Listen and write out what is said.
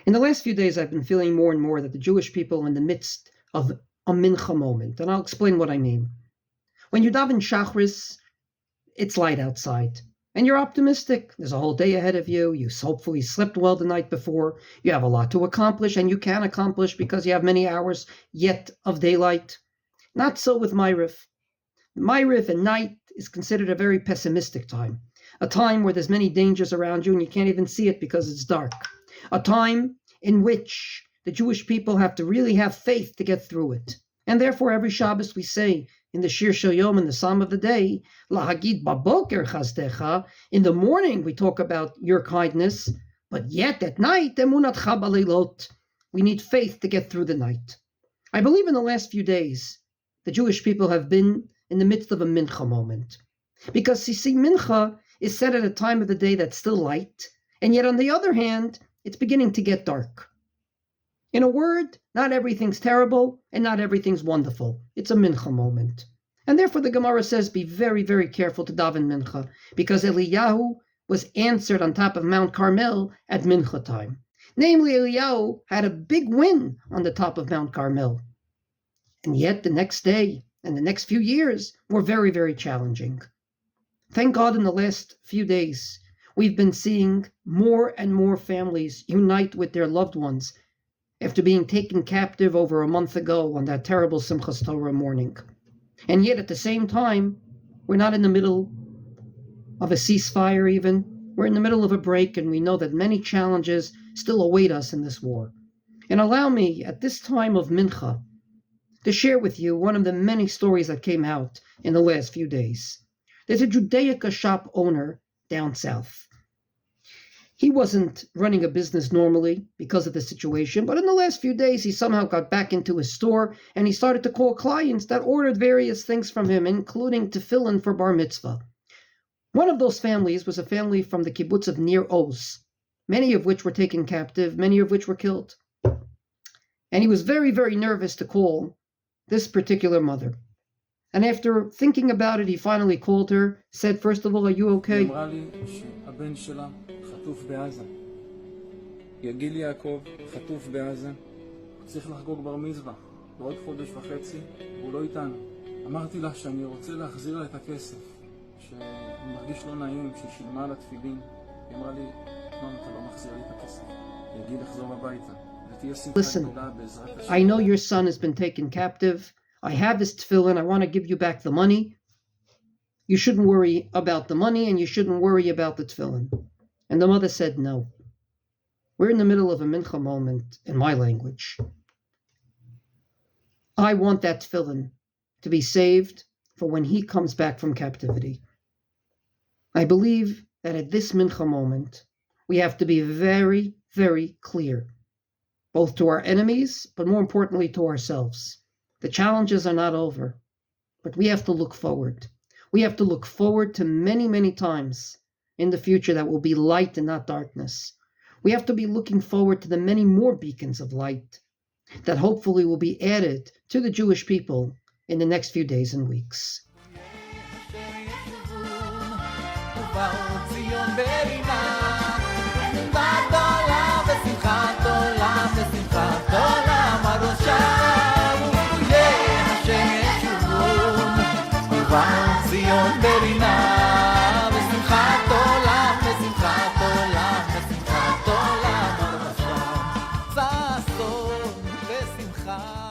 In the last few days, I've been feeling more and more that the Jewish people are in the midst of a Mincha moment, and I'll explain what I mean. When you daven Shachris, it's light outside, and you're optimistic. There's a whole day ahead of you. You hopefully slept well the night before. You have a lot to accomplish, and you can accomplish because you have many hours yet of daylight. Not so with Ma'ariv. Ma'ariv and night is considered a very pessimistic time, a time where there's many dangers around you and you can't even see it because it's dark, a time in which the Jewish people have to really have faith to get through it. And therefore, every Shabbos we say in the Shir Shel Yom, in the Psalm of the day, Lahagid baboker chazdecha, in the morning we talk about your kindness, but yet at night, emunatcha balilot, we need faith to get through the night. I believe in the last few days, the Jewish people have been in the midst of a Mincha moment. Because you see, Mincha is said at a time of the day that's still light, and yet on the other hand, it's beginning to get dark. In a word, not everything's terrible and not everything's wonderful. It's a Mincha moment. And therefore the Gemara says, be very, very careful to daven Mincha, because Eliyahu was answered on top of Mount Carmel at Mincha time. Namely, Eliyahu had a big win on the top of Mount Carmel. And yet the next day and the next few years were very, very challenging. Thank God in the last few days, we've been seeing more and more families unite with their loved ones after being taken captive over a month ago on that terrible Simchas Torah morning. And yet at the same time, we're not in the middle of a ceasefire even. We're in the middle of a break, and we know that many challenges still await us in this war. And allow me, at this time of Mincha, to share with you one of the many stories that came out in the last few days. There's a Judaica shop owner down south. He wasn't running a business normally because of the situation, but in the last few days, he somehow got back into his store and he started to call clients that ordered various things from him, including tefillin for bar mitzvah. One of those families was a family from the kibbutz of Nir Oz, many of which were taken captive, many of which were killed. And he was very, very nervous to call this particular mother. And after thinking about it, he finally called her, said, first of all, are you okay? חטוף בעזה. יגיל יעקב חטוף בעזה. צריך לחגוג בר מצווה. בעוד חודש וחצי הוא לא איתנו. אמרתי לה שאני רוצה להחזיר לה את הכסף, שאני מרגיש לא נעים, שהיא שילמה על התפילין. היא אמרה לי, לא, אתה לא מחזיר לי את הכסף. יגיל לחזור הביתה. Listen, I know your son has been taken captive. I have his tefillin. I want to give you back the money. You shouldn't worry about the money and you shouldn't worry about the tefillin. And the mother said, no. We're in the middle of a Mincha moment in my language. I want that tefillin to be saved for when he comes back from captivity. I believe that at this Mincha moment, we have to be very, very clear, both to our enemies, but more importantly to ourselves. The challenges are not over, but we have to look forward. We have to look forward to many, many times in the future that will be light and not darkness. We have to be looking forward to the many more beacons of light that hopefully will be added to the Jewish people in the next few days and weeks. שמחה